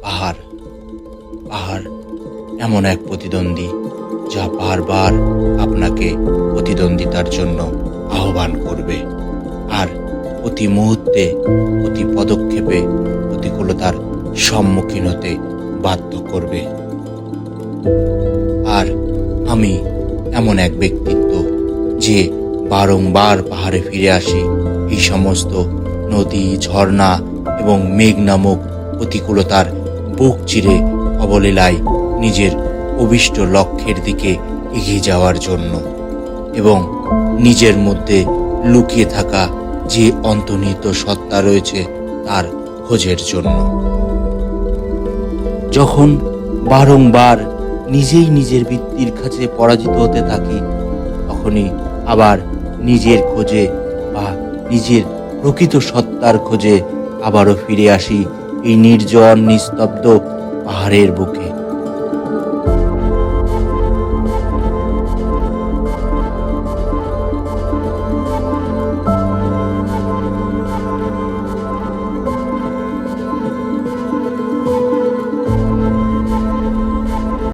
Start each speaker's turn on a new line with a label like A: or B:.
A: পাহাড়। পাহাড় এমন এক প্রতিদ্বন্দ্বী যা বারবার আপনাকে প্রতিদ্বন্দ্বিতার জন্য আহ্বান করবে, আর প্রতি মুহূর্তে প্রতি পদক্ষেপে প্রতিকূলতার সম্মুখীন হতে বাধ্য করবে। আর আমি এমন এক ব্যক্তিত্ব যে বারংবার পাহাড়ে ফিরে আসি এই সমস্ত নদী, ঝর্ণা এবং মেঘ নামক প্রতিকূলতার বুক চিরে অবলীলায় নিজের অভীষ্ট লক্ষ্যের দিকে এগিয়ে যাওয়ার জন্য এবং নিজের মধ্যে লুকিয়ে থাকা যে অন্তর্নিহিত সত্তা রয়েছে তার খোঁজের জন্য। যখন বারংবার নিজেই নিজের বৃত্তির কাছে পরাজিত হতে থাকি, তখনই আবার নিজের খোঁজে বা নিজের প্রকৃত সত্তার খোঁজে আবারও ফিরে আসি এই নির্জন নিস্তব্ধ পাহাড়ের বুকে।